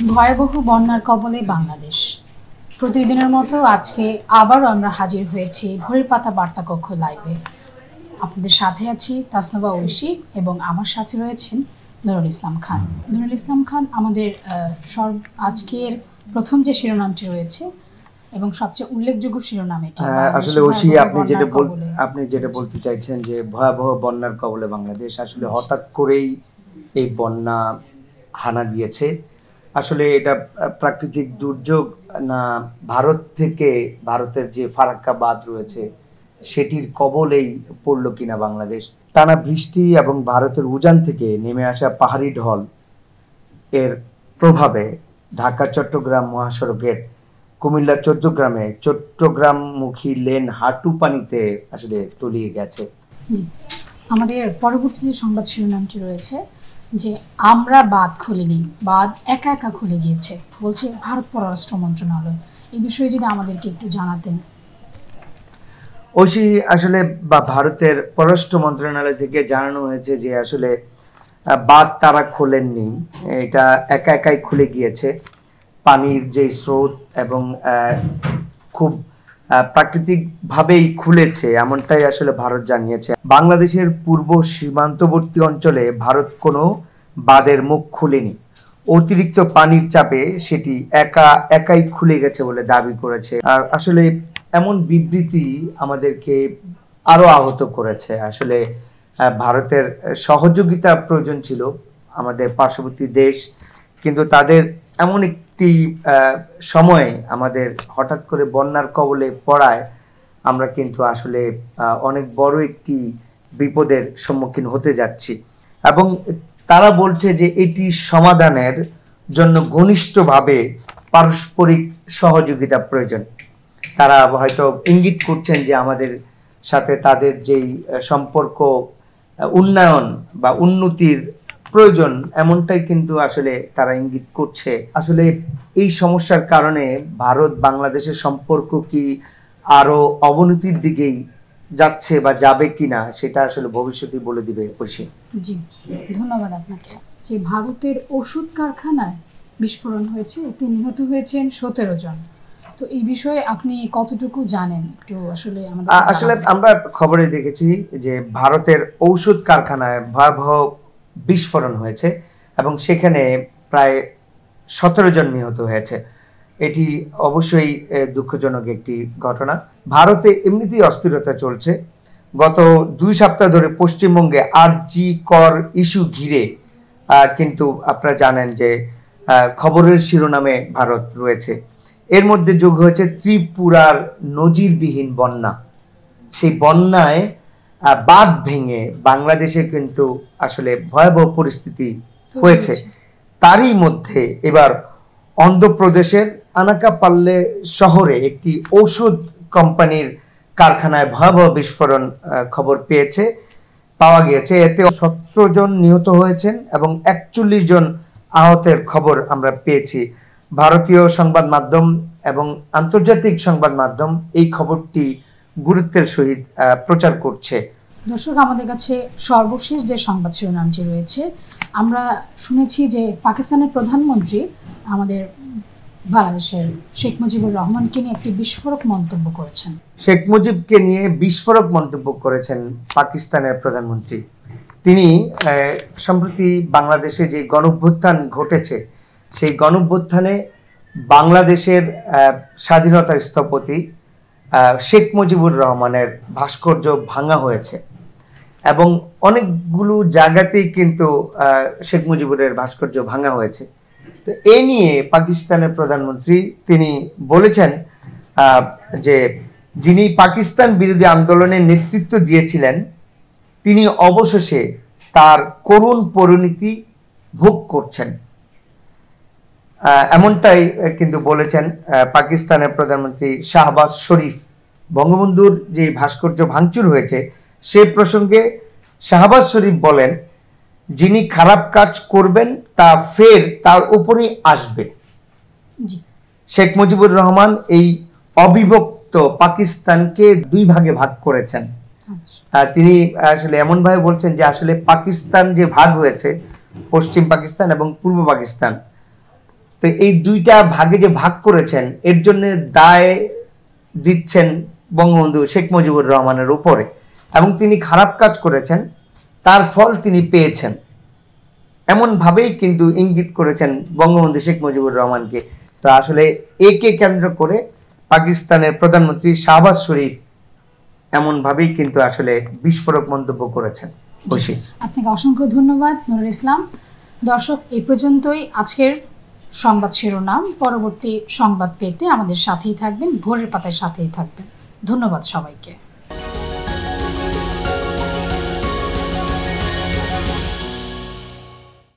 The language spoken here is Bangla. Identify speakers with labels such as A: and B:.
A: ভয়াবহ বন্যার কবলে বাংলাদেশ। প্রতিদিনের মতো আজকে আবারও আমরা হাজির হয়েছি ভোরের পাতা বার্তা কক্ষ লাইভে। আপনাদের সাথে আছি তাসনবা ঐশী এবং আমার সাথে রয়েছেন নুরুল ইসলাম খান। নুরুল ইসলাম খান আমাদের আজকের প্রথম যে শিরোনামটি রয়েছে এবং সবচেয়ে উল্লেখযোগ্য শিরোনাম এটা।
B: আসলে ঐশী, আপনি যেটা বলতে চাইছেন যে ভয়াবহ বন্যার কবলে বাংলাদেশ, আসলে হঠাৎ করেই এই বন্যা হানা দিয়েছে। আসলে এটা প্রাকৃতিক দুর্যোগ না ভারতের যে ফারাক্কা বাঁধ রয়েছে সেটির কবলেই পড়লো কিনা বাংলাদেশ। টানা বৃষ্টি এবং ভারতের উজান থেকে নেমে আসা পাহাড়ি ঢল এর প্রভাবে ঢাকা চট্টগ্রাম মহাসড়কের কুমিল্লা চট্টগ্রামমুখী লেন হাঁটু পানিতে আসলে তলিয়ে গেছে।
A: আমাদের পরবর্তী যে সংবাদ শিরোনামটি রয়েছে যে আমরা বাঁধ খুলিনি, বাঁধ একা একা খুলে গিয়েছে, বলছে ভারত পররাষ্ট্র মন্ত্রণালয়। এই বিষয়ে যদি আমাদেরকে একটু জানাতেন।
B: ঐশী, আসলে ভারতের পররাষ্ট্র মন্ত্রণালয় থেকে জানানো হয়েছে যে আসলে বাঁধ তারা খোলেননি, এটা একা একাই খুলে গিয়েছে। পানির যে স্রোত এবং খুব প্রাকৃতিকভাবেই খুলেছে এমনটাই আসলে ভারত জানিয়েছে। বাংলাদেশের পূর্ব সীমান্তবর্তী অঞ্চলে ভারত কোনো বাঁধের মুখ খুলেনি, অতিরিক্ত পানির চাপে সেটি একাই খুলে গেছে বলে দাবি করেছে। আর আসলে এমন বিবৃতি আমাদেরকে আরো আহত করেছে। আসলে ভারতের সহযোগিতা প্রয়োজন ছিল, আমাদের পার্শ্ববর্তী দেশ, কিন্তু তাদের এমন একটি সময় আমাদের হঠাৎ করে বন্যার কবলে পড়ায় আমরা কিন্তু আসলে অনেক বড় একটি বিপদের সম্মুখীন হতে যাচ্ছি। এবং তারা বলছে যে এটি সমাধানের জন্য ঘনিষ্ঠভাবে পারস্পরিক সহযোগিতা প্রয়োজন। তারা হয়তো ইঙ্গিত করছেন যে আমাদের সাথে তাদের যেই সম্পর্ক উন্নয়ন বা উন্নতির প্রয়োজন, এমনটাই কিন্তু আসলে তারা ইঙ্গিত করছে। আসলে এই সমস্যার কারণে ভারত বাংলাদেশের সম্পর্ক কি আরো অবনতির দিকেই যাচ্ছে বা যাবে কিনা সেটা আসলে ভবিষ্যতে বলে দিবে।
A: জি, ধন্যবাদ আপনাকে। যে ভারতের ওষুধ কারখানায় বিস্ফোরণ হয়েছে, এতে নিহত হয়েছেন 17 জন। তো এই বিষয়ে আপনি কতটুকু জানেন একটু আসলে
B: আমরা খবরে দেখেছি যে ভারতের ঔষধ কারখানায় ভয়াবহ বিস্ফোরণ হয়েছে এবং সেখানে প্রায় 17 জন নিহত হয়েছে। এটি অবশ্যই দুঃখজনক একটি ঘটনা। ভারতে এমনিতেই অস্থিরতা চলছে। গত 2 সপ্তাহ ধরে পশ্চিমবঙ্গে আরজি কর ইস্যু ঘিরে কিন্তু আপনারা জানেন যে খবরের শিরোনামে ভারত রয়েছে। এর মধ্যে যোগ হয়েছে ত্রিপুরার নজিরবিহীন বন্যা। সেই বন্যায় বাঁধ ভেঙে বাংলাদেশে কিন্তু আসলে ভয়াবহ পরিস্থিতি হয়েছে। তারই মধ্যে এবার অন্ধ্রপ্রদেশের আনাকাপাল্লে শহরে একটি ঔষধ কোম্পানির কারখানায় ভয়াবহ বিস্ফোরণ খবর পাওয়া গিয়েছে। এতে 17 জন নিহত হয়েছেন এবং 41 জন আহতের খবর আমরা পেয়েছি। ভারতীয় সংবাদ মাধ্যম এবং আন্তর্জাতিক সংবাদ মাধ্যম এই খবরটি গুরুত্বের সহিত প্রচার করছে।
A: দর্শক, আমাদের কাছে সর্বশেষ যে সংবাদ শিরোনামটি রয়েছে, আমরা শুনেছি যে পাকিস্তানের প্রধানমন্ত্রী আমাদের বাংলাদেশের শেখ মুজিবুর রহমানকে নিয়ে একটি বিস্ফোরক মন্তব্য করেছেন।
B: শেখ মুজিবকে নিয়ে বিস্ফোরক মন্তব্য করেছেন পাকিস্তানের প্রধানমন্ত্রী। তিনি সম্প্রতি বাংলাদেশে যে গণঅভ্যুত্থান ঘটেছে সেই গণঅভ্যুত্থানে বাংলাদেশের স্বাধীনতার স্থপতি শেখ মুজিবুর রহমানের ভাস্কর্য ভাঙা হয়েছে এবং অনেকগুলো জায়গাতেই কিন্তু শেখ মুজিবুরের ভাস্কর্য ভাঙা হয়েছে। তো এ নিয়ে পাকিস্তানের প্রধানমন্ত্রী তিনি বলেছেন যে যিনি পাকিস্তান বিরোধী আন্দোলনের নেতৃত্ব দিয়েছিলেন তিনি অবশেষে তার করুণ পরিণতি ভোগ করছেন, এমনটাই কিন্তু বলেছেন পাকিস্তানের প্রধানমন্ত্রী শাহবাজ শরীফ। বঙ্গবন্ধুর যে ভাস্কর্য ভাঙচুর হয়েছে সে প্রসঙ্গে শাহবাজ শরীফ বলেন, যিনি খারাপ কাজ করবেন তা ফের তার উপরেই আসবে। শেখ মুজিবুর রহমান এই অবিভক্ত পাকিস্তানকে 2 ভাগে ভাগ করেছেন। তিনি আসলে এমন ভাবে বলছেন যে আসলে পাকিস্তান যে ভাগ হয়েছে, পশ্চিম পাকিস্তান এবং পূর্ব পাকিস্তান, তো এই দুইটা ভাগে যে ভাগ করেছেন এর জন্য দায় দিচ্ছেন বঙ্গবন্ধু শেখ মুজিবুর রহমানের উপরে, এবং তিনি খারাপ কাজ করেছেন, তার ফল তিনি পেয়েছেন, এমন ভাবেই কিন্তু ইঙ্গিত করেছেন বঙ্গবন্ধু শেখ মুজিবুর রহমানকে। তো আসলে একে কেন্দ্র করে পাকিস্তানের প্রধানমন্ত্রী শাহবাজ শরীফ এমন ভাবেই কিন্তু আসলে বিস্ফোরক মন্তব্য করেছেন। খুশি
A: আপনাকে অসংখ্য ধন্যবাদ নুরুল ইসলাম। দর্শক, এই পর্যন্তই আজকের সংবাদ শিরোনাম। পরবর্তী সংবাদ পেতে আমাদের সাথেই থাকবেন, ভোরের পাতার সাথেই থাকবেন। ধন্যবাদ সবাইকে।